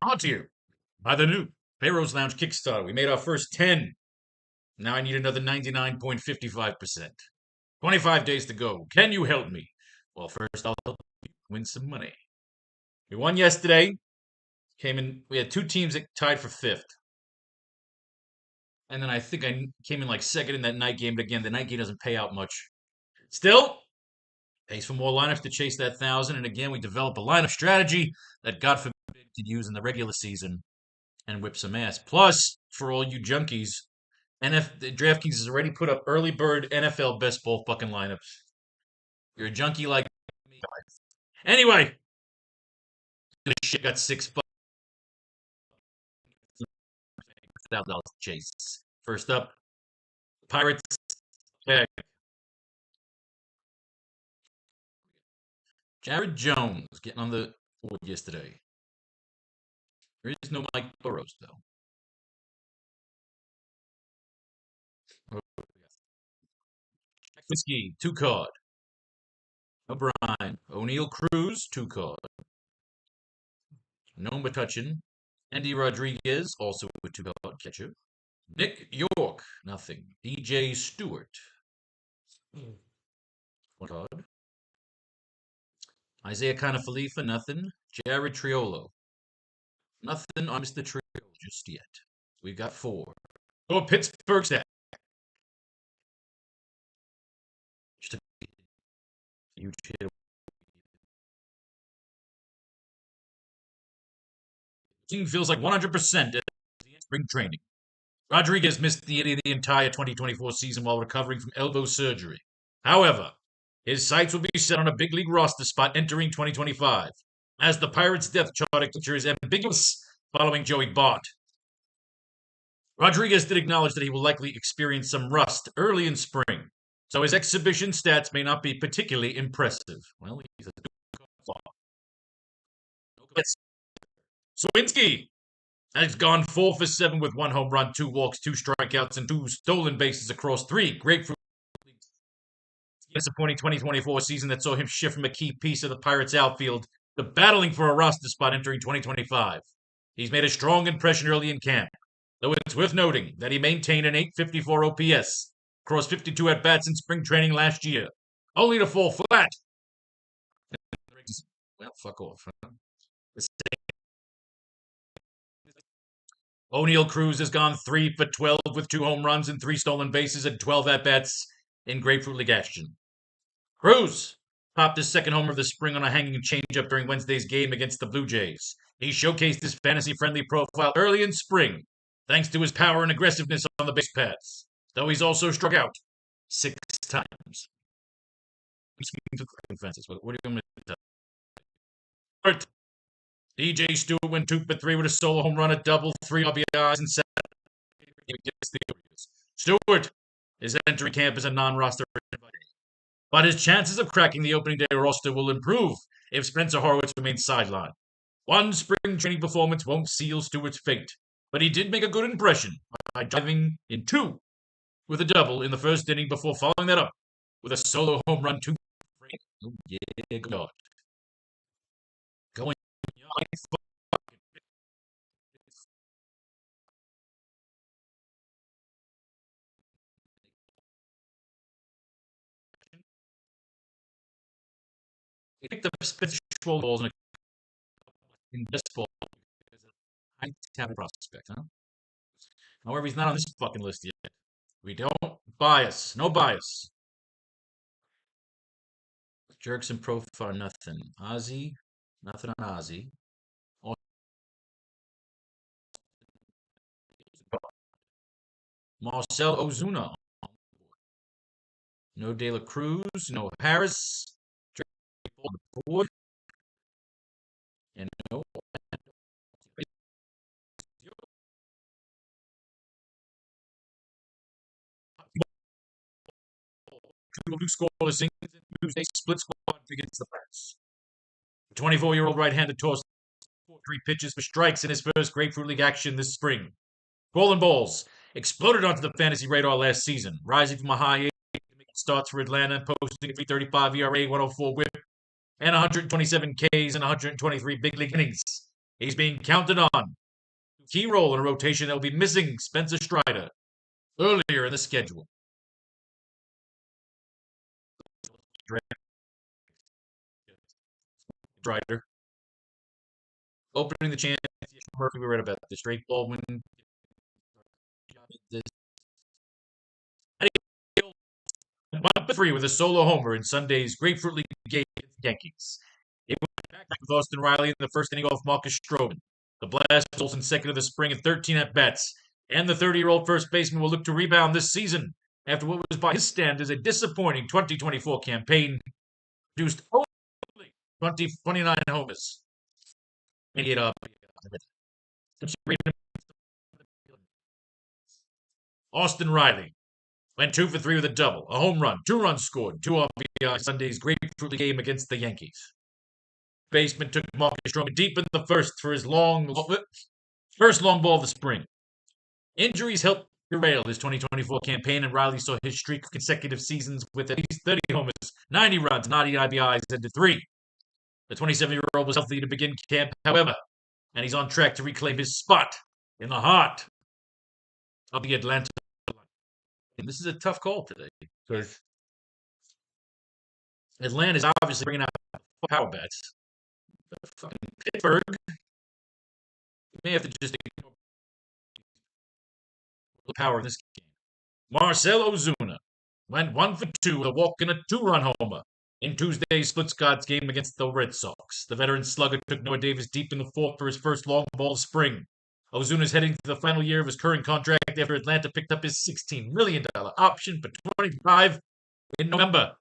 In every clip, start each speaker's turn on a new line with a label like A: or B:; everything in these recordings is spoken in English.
A: Brought to you by the new Faro's Lounge Kickstarter. We made our first 10. Now I need another 99.55%. 25 days to go. Can you help me? Well, first I'll help you win some money. We won yesterday. We had two teams that tied for fifth. And then I think I came in like second in that night game, but again, the night game doesn't pay out much. Still, pays for more lineups to chase that 1,000. And again, we develop a lineup strategy that God forbid could use in the regular season and whip some ass. Plus, for all you junkies, Draftkings has already put up early bird NFL best ball fucking lineups. You're a junkie like me. Anyway, this shit got $6,000 to chase. First up, Pirates. Jared Jones getting on the board yesterday. There is no Mike Burrows, though. Whiskey, 2 card. O'Brien. O'Neill Cruz, 2 card. No McCutcheon. Andy Rodriguez, also a 2-card catcher. Nick York, nothing. DJ Stewart, 1 card. Isaiah Canafalifa, nothing. Jared Triolo, nothing on Mr. Triolo just yet. We've got 4. Oh, Pittsburgh stat. Just a huge hit. Team feels like 100% at spring training. Rodriguez missed the entire 2024 season while recovering from elbow surgery. However, his sights will be set on a big league roster spot entering 2025, as the Pirates' depth chart picture is ambiguous following Joey Bart. Rodriguez did acknowledge that he will likely experience some rust early in spring, so his exhibition stats may not be particularly impressive. Well, he's a Sawinski has gone 4 for 7 with 1 home run, 2 walks, 2 strikeouts, and 2 stolen bases across 3 grapefruit. Disappointing 2024 season that saw him shift from a key piece of the Pirates' outfield to battling for a roster spot entering 2025. He's made a strong impression early in camp, though it's worth noting that he maintained an .854 OPS across 52 at-bats in spring training last year, only to fall flat. Well, fuck off. Huh? O'Neill Cruz has gone 3 for 12 with 2 home runs and 3 stolen bases and 12 at-bats in Grapefruit League action. Cruz popped his second homer of the spring on a hanging changeup during Wednesday's game against the Blue Jays. He showcased his fantasy-friendly profile early in spring, thanks to his power and aggressiveness on the base paths, though he's also struck out 6 times. What do you want me to tell? DJ Stewart went 2 for 3 with a solo home run, a double, 3 RBIs, and 7 against the Orioles. Stewart is entering camp as a non-roster, but his chances of cracking the opening day roster will improve if Spencer Horwitz remains sidelined. One spring training performance won't seal Stewart's fate, but he did make a good impression by driving in 2 with a double in the first inning before following that up with a solo home run 2. Oh, yeah, God. Going He picked up Spencer balls in baseball because of high talent prospect, huh? However, he's not on this fucking list yet. We don't bias. No bias. Jerks and profile, nothing. Ozzy, nothing on Ozzy. Marcel Ozuna. No De La Cruz, no Harris. Board. And no. Two scoreless innings Tuesday split squad against the Pirates. 24-year-old right-handed tossed 3 pitches for strikes in his first Grapefruit League action this spring. Golden balls exploded onto the fantasy radar last season, rising from a high 8 to make starts for Atlanta and posting a 3.35 ERA, 104 WHIP. and 127 Ks and 123 big league innings. He's being counted on. Key role in a rotation that will be missing Spencer Strider earlier in the schedule. Strider. Opening the chance. Murphy, we read about this. Drake Baldwin. 1-3 with a solo homer in Sunday's Grapefruit League game against the Yankees. It went back with Austin Riley in the first inning off Marcus Stroman. The Blast Olsen second of the spring at 13 at-bats. And the 30-year-old first baseman will look to rebound this season after what was by his standards a disappointing 2024 campaign. Produced only 29 homers. 88 Austin Riley went 2 for 3 with a double, a home run, 2 runs scored, 2 RBI Sunday's Grapefruit League game against the Yankees. Baseman took Marcus Stroman deep in the first for his first long ball of the spring. Injuries helped derail his 2024 campaign, and Riley saw his streak of consecutive seasons with at least 30 homers, 90 runs, 90 RBIs ended 3. The 27-year-old was healthy to begin camp, however, and he's on track to reclaim his spot in the heart of the Atlanta. And this is a tough call today because Atlanta is obviously bringing out power bats. But fucking Pittsburgh may have to just ignore the power in this game. Marcell Ozuna went 1 for 2 with a walk and a 2-run homer in Tuesday's split Scots game against the Red Sox. The veteran slugger took Noah Davis deep in the fourth for his first long ball of spring. Ozuna is heading to the final year of his current contract after Atlanta picked up his $16 million option for 25 in November.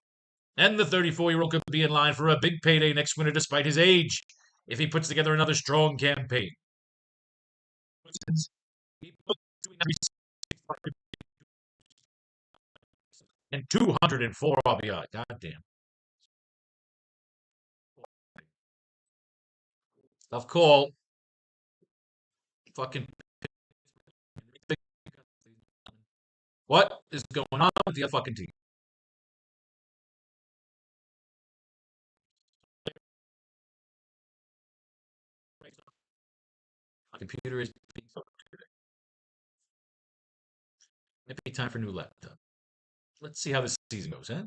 A: And the 34-year-old could be in line for a big payday next winter despite his age if he puts together another strong campaign. And 204 RBI. Goddamn. Tough call. Fucking. What is going on with the other fucking team? My computer is being so today. Might be time for a new laptop. Let's see how this season goes, huh?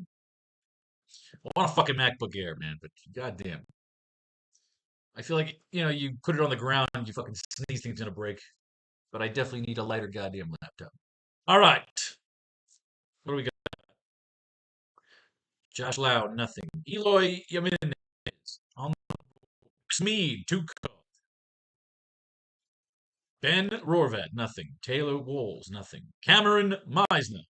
A: I want a fucking MacBook Air, man, but goddamn. I feel like, you put it on the ground, you fucking sneeze, things gonna break. But I definitely need a lighter goddamn laptop. All right. What do we got? Josh Lau, nothing. Eloy Jimenez on Smeed, 2 cards. Ben Rorvat, nothing. Taylor Walls, nothing. Cameron Meisner.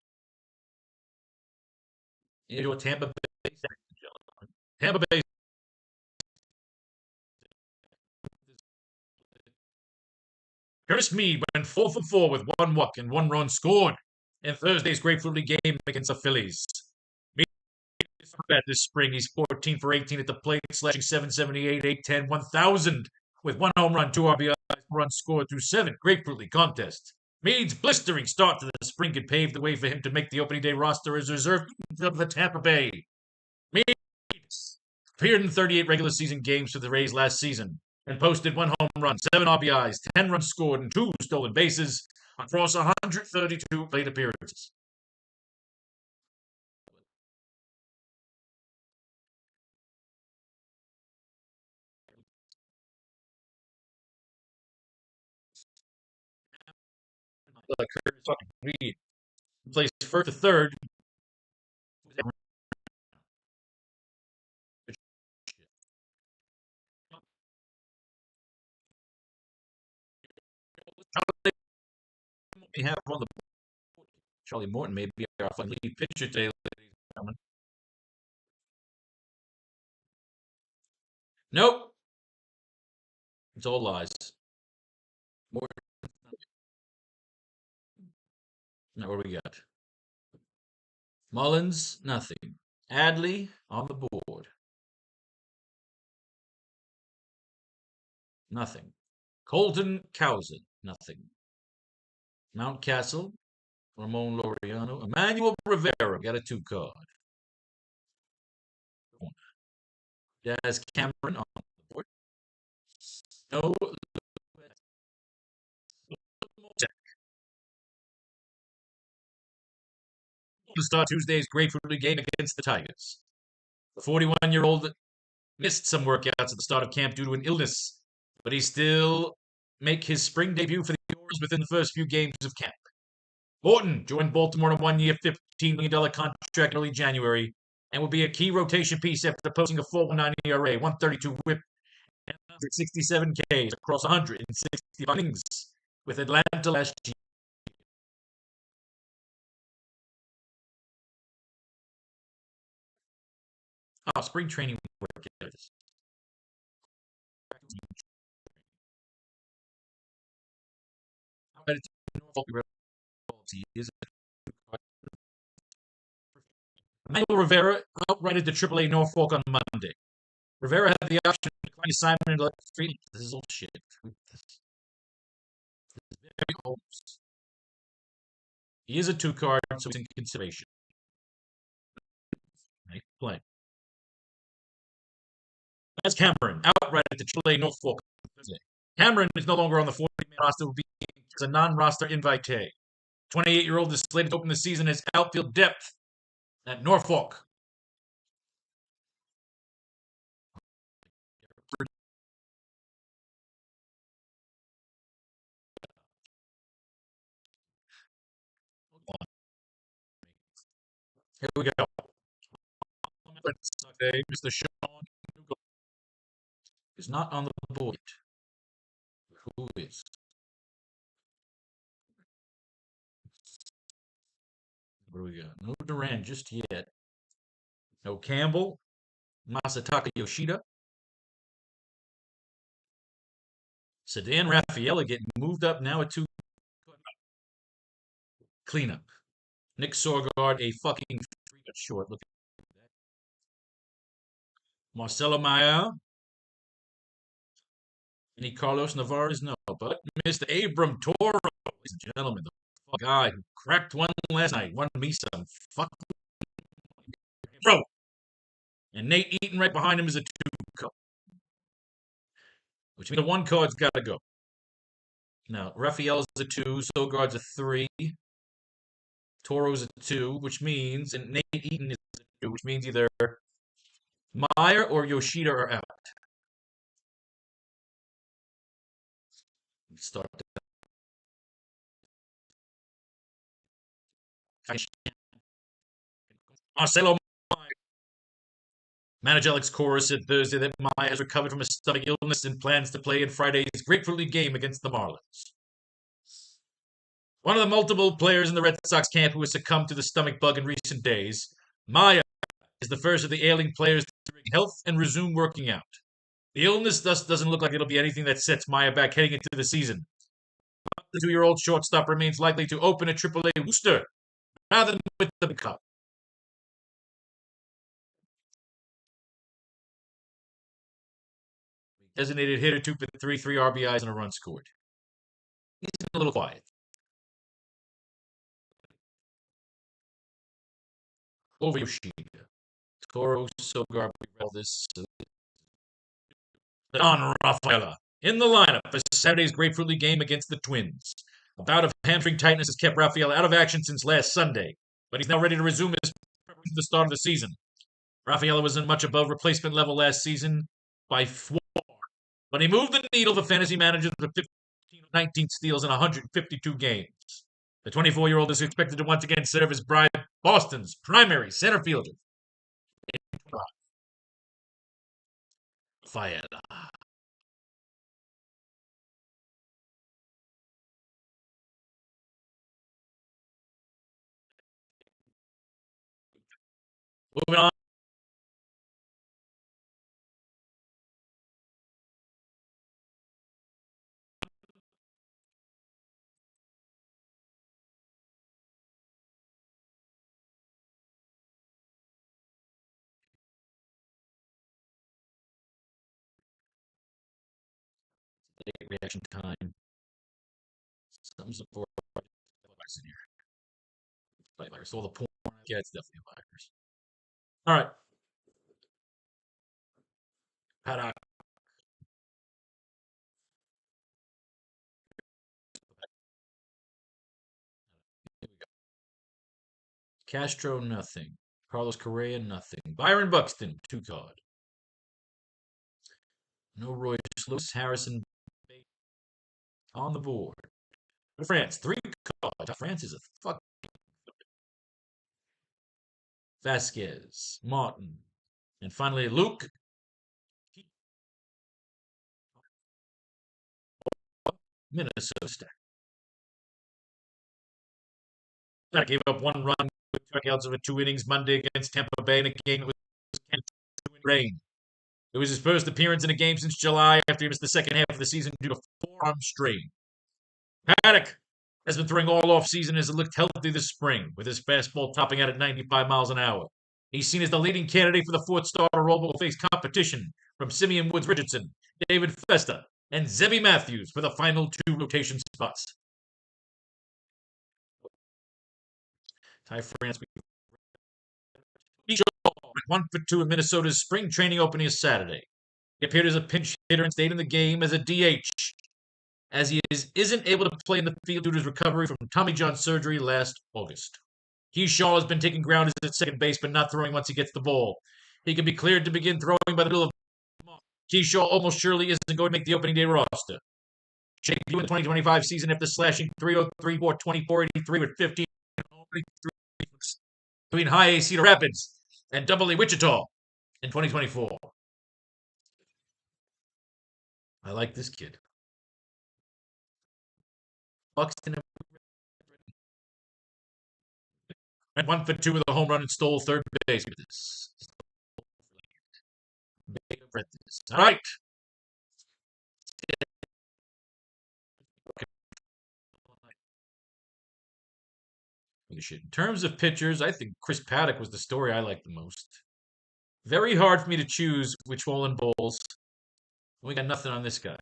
A: Into a Tampa Bay. Tampa Bay. Curtis Mead went 4 for 4 with 1 walk and 1 run scored in Thursday's Grapefruit League game against the Phillies. Mead this spring, he's 14 for 18 at the plate, slashing 778, 810, 1000 with 1 home run, 2 RBIs, runs scored through 7 Grapefruit League contests. Mead's blistering start to the spring could pave the way for him to make the opening day roster as reserve of the Tampa Bay. Mead appeared in 38 regular season games for the Rays last season and posted 1 home run, 7 RBIs, 10 runs scored, and 2 stolen bases across 132 plate appearances. Curtis fucking Reed plays first to third. We have on the Charlie Morton may be our lead pitcher today, ladies and gentlemen. Nope. It's all lies. Morton. Now, what do we got? Mullins, nothing. Adley on the board. Nothing. Colton Cowson, nothing. Mountcastle, Ramon Laureano, Emmanuel Rivera, got a 2 card. Has Cameron on the board. No. To start Tuesday's grapefruit game against the Tigers. The 41-year-old missed some workouts at the start of camp due to an illness, but he still make his spring debut for the Orioles within the first few games of camp. Morton joined Baltimore on a one-year, $15 million contract early January and will be a key rotation piece after posting a 4.19 ERA, 132 WHIP, and 167 Ks across 160 innings with Atlanta last year. Oh, spring training workouts. Manuel Rivera outrighted to AAA Norfolk on Monday. Rivera had the option to decline assignment and let Street. This is bullshit. This is very close. He is a 2 card, so he's in consideration. Nice play. That's Cameron, outrighted to AAA Norfolk. Cameron is no longer on the 40-man roster, will be as a non-roster invitee. 28-year-old is slated to open the season as outfield depth at Norfolk. Here we go. Mr. Sean is not on the board. Who is? What do we got? No Duran just yet. No Campbell. Masataka Yoshida. Sedan Raffaella getting moved up now at 2. Cleanup. Nick Sorgard, a fucking 3 short. Look at that. Marcelo Maya. Any Carlos Navarez? No. But Mr. Abram Toro, ladies and gentlemen, the guy who cracked one last night, won me some fucking bro. And Nate Eaton right behind him is a 2 card. Which means the 1 card's got to go. Now, Raphael's a 2, Sogard's a 3, Toro's a 2, which means, and Nate Eaton is a 2, which means either Meyer or Yoshida are out. Start. Marcelo Meyer. Manager Alex Cora said Thursday that Meyer has recovered from a stomach illness and plans to play in Friday's Grapefruit League game against the Marlins. One of the multiple players in the Red Sox camp who has succumbed to the stomach bug in recent days, Meyer is the first of the ailing players to bring health and resume working out. The illness thus doesn't look like it'll be anything that sets Meyer back heading into the season. The 2-year-old shortstop remains likely to open a AAA Worcester rather than with the Cup. Designated hitter, 2 for 3, 3 RBIs and a run scored. He's a little quiet. Over Yoshida. Toro, Sogar, this. Don Rafaela in the lineup for Saturday's Grapefruit League game against the Twins. A bout of hamstring tightness has kept Rafaela out of action since last Sunday, but he's now ready to resume his preparation for the start of the season. Rafaela wasn't much above replacement level last season by 4, but he moved the needle for fantasy managers with 19 steals in 152 games. The 24-year-old is expected to once again serve as Boston's primary center fielder. Rafaela. Moving on. Reaction time. Something's for in here. Play virus. All the porn. Yeah, it's definitely a virus. All right. Paddock. Castro, nothing. Carlos Correa, nothing. Byron Buxton, 2 card. No Royce Lewis. Harrison on the board. France, 3 cards. France is a fuck. Vasquez, Martin, and finally Luke. Minnesota. I gave up 1 run with strikeouts over 2 innings Monday against Tampa Bay in a game that was in rain. It was his first appearance in a game since July after he missed the second half of the season due to forearm strain. Paddock has been throwing all off season as it looked healthy this spring, with his fastball topping out at 95 miles an hour. He's seen as the leading candidate for the 4th starter role, but will face competition from Simeon Woods Richardson, David Festa, and Zebby Matthews for the final 2 rotation spots. Ty France. He 1 for 2 in Minnesota's spring training opening is Saturday. He appeared as a pinch hitter and stayed in the game as a DH, as he isn't able to play in the field due to his recovery from Tommy John surgery last August. Keyshaw has been taking ground at second base, but not throwing once he gets the ball. He can be cleared to begin throwing by the middle of the month. Keyshaw almost surely isn't going to make the opening day roster. Debut in the 2025 season after slashing 303, 424, 83 with 15 between High A Cedar Rapids and Double A Wichita in 2024. I like this kid. Buxton went 1 for 2 with a home run and stole third base. All right. In terms of pitchers, I think Chris Paddock was the story I liked the most. Very hard for me to choose which swollen balls. We got nothing on this guy.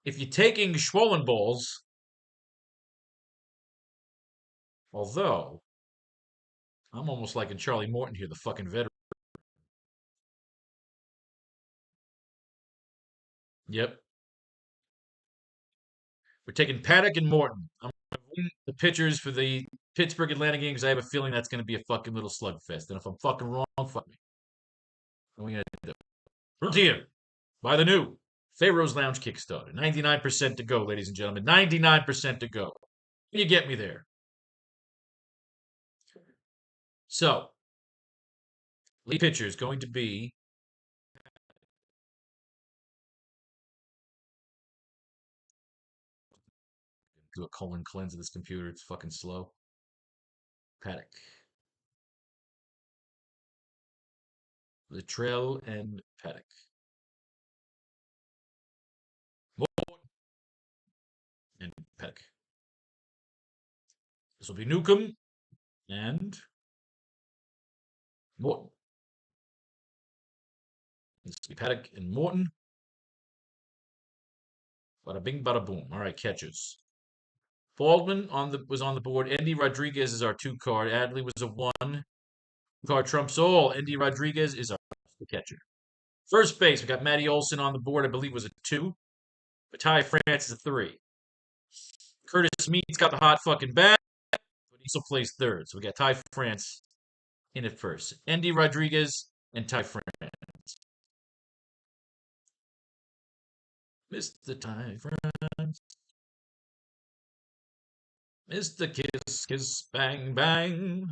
A: If you're taking swollen balls, although I'm almost liking Charlie Morton here, the fucking veteran. Yep. We're taking Paddock and Morton. I'm going to win the pitchers for the Pittsburgh Atlanta game because I have a feeling that's going to be a fucking little slugfest. And if I'm fucking wrong, fuck me. What are we going to do? Brought to you by the new Faro's Lounge Kickstarter. 99% to go, ladies and gentlemen. 99% to go. Can you get me there? So, lead pitcher is going to be do a colon cleanse of this computer. It's fucking slow. Paddock. Latrell and Paddock. Morton and Paddock. This will be Newcomb and Morton. This will be Paddock and Morton. Bada bing, bada boom. All right, catchers. Baldwin was on the board. Andy Rodriguez is our 2 card. Adley was a 1. 2-card trumps all. Andy Rodriguez is our catcher. First base, we got Matty Olson on the board. I believe was a 2. But Ty France is a 3. Curtis Mead's got the hot fucking bat, but he still plays third. So we got Ty France in at first. Andy Rodriguez and Ty France. Mr. Ty France. Mr. Kiss, Kiss, Bang, Bang.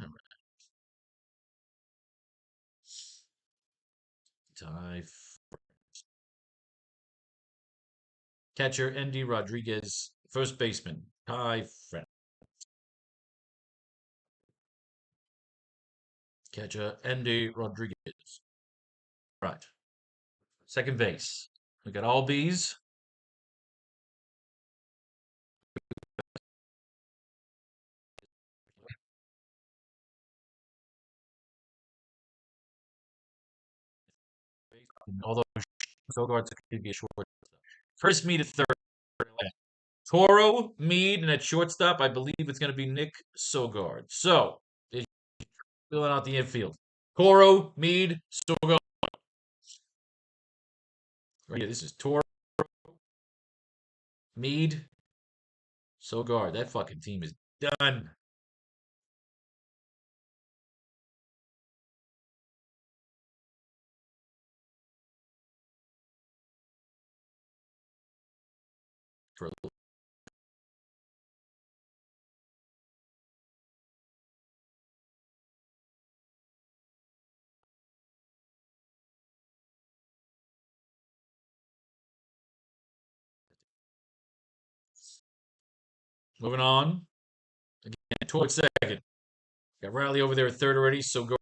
A: Ty France. Catcher, Andy Rodriguez. First baseman, Ty France. Catcher, Andy Rodriguez. Right. Second base. We got Albies. Although Sogard's could be a short. First Mead at third. Toro, Mead, and at shortstop, I believe it's going to be Nick Sogard. So, filling out the infield. Toro, Mead, Sogard. Right here, this is Toro, Mead, Sogard. That fucking team is done. For moving on. Again, Toro at second. Got Riley over there at third already. Sogard.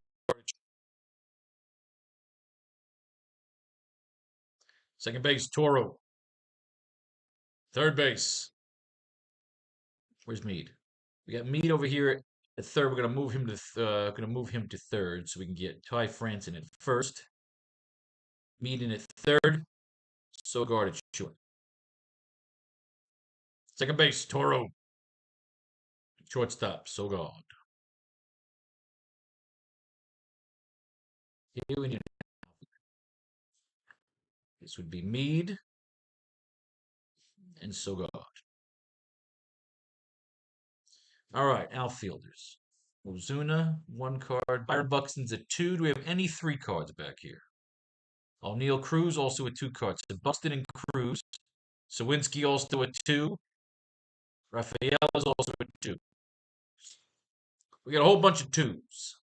A: Second base, Toro. Third base. Where's Mead? We got Mead over here at third. We're gonna move him to third so we can get Ty Franson at first. Mead in at third. Sogard at short. Second base, Toro. Shortstop, Sogard. Here we need. This would be Mead and Sogard. All right, outfielders. Ozuna, one card. Byron Buxton's a two. Do we have any three cards back here? O'Neill Cruz also a two card. So Buxton and Cruz. Sawinski also a two. Raphael is also a two. We got a whole bunch of twos.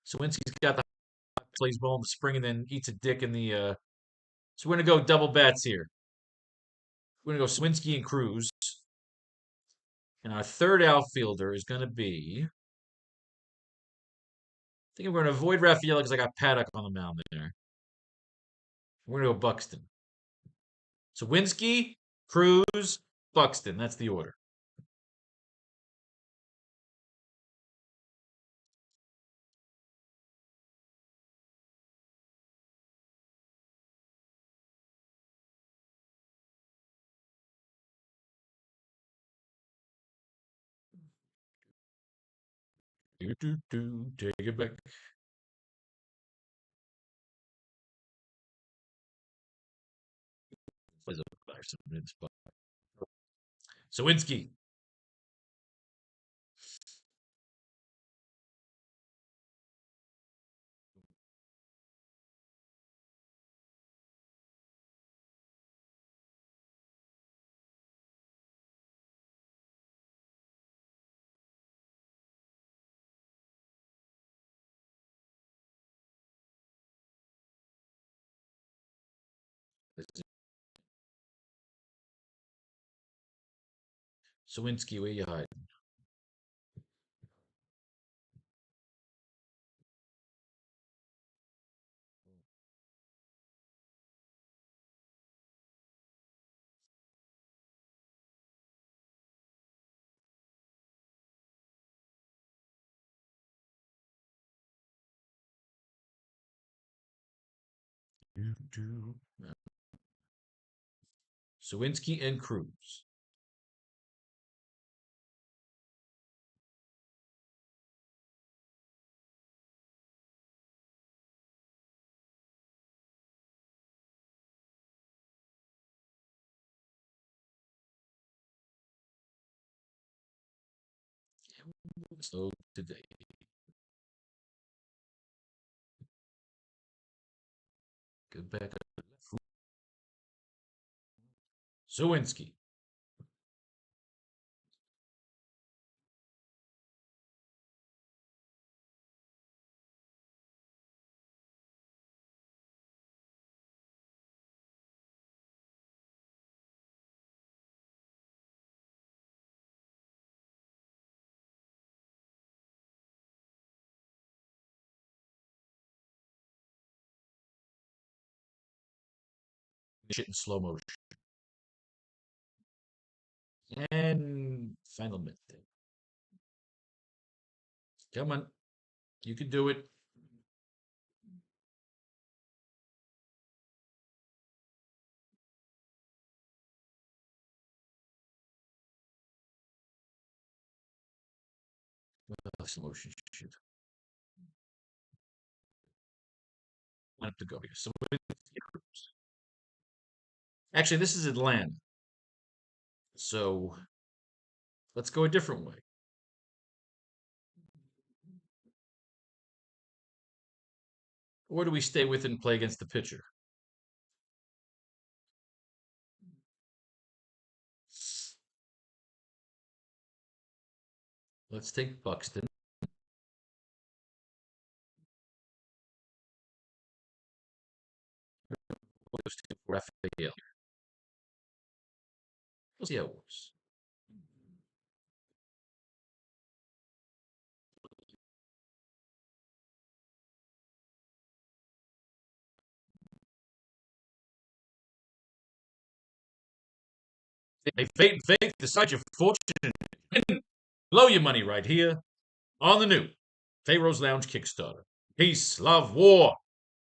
A: Sawinski's got the plays ball in the spring and then eats a dick in the. So we're gonna go double bats here. We're gonna go Sawinski and Cruz. And our third outfielder is gonna be. I think we're gonna avoid Raphael because I got Paddock on the mound there. We're gonna go Buxton. Sawinski, Cruz, Buxton. That's the order. Take it back. Sawinski. Sawinski, where you hiding? Sawinski and Cruz. So today. Go back up. Sawinski. Shit in slow motion. And final minute. Come on. You can do it. Slow motion shit. lineup to go here. So actually, this is Atlanta. So let's go a different way. Or do we stay with it and play against the pitcher? Let's take Buxton. Goes to Raphael. We'll see how it works. Hey, fate, decide your fortune. Blow your money right here on the new Faro's Lounge Kickstarter. Peace, love, war.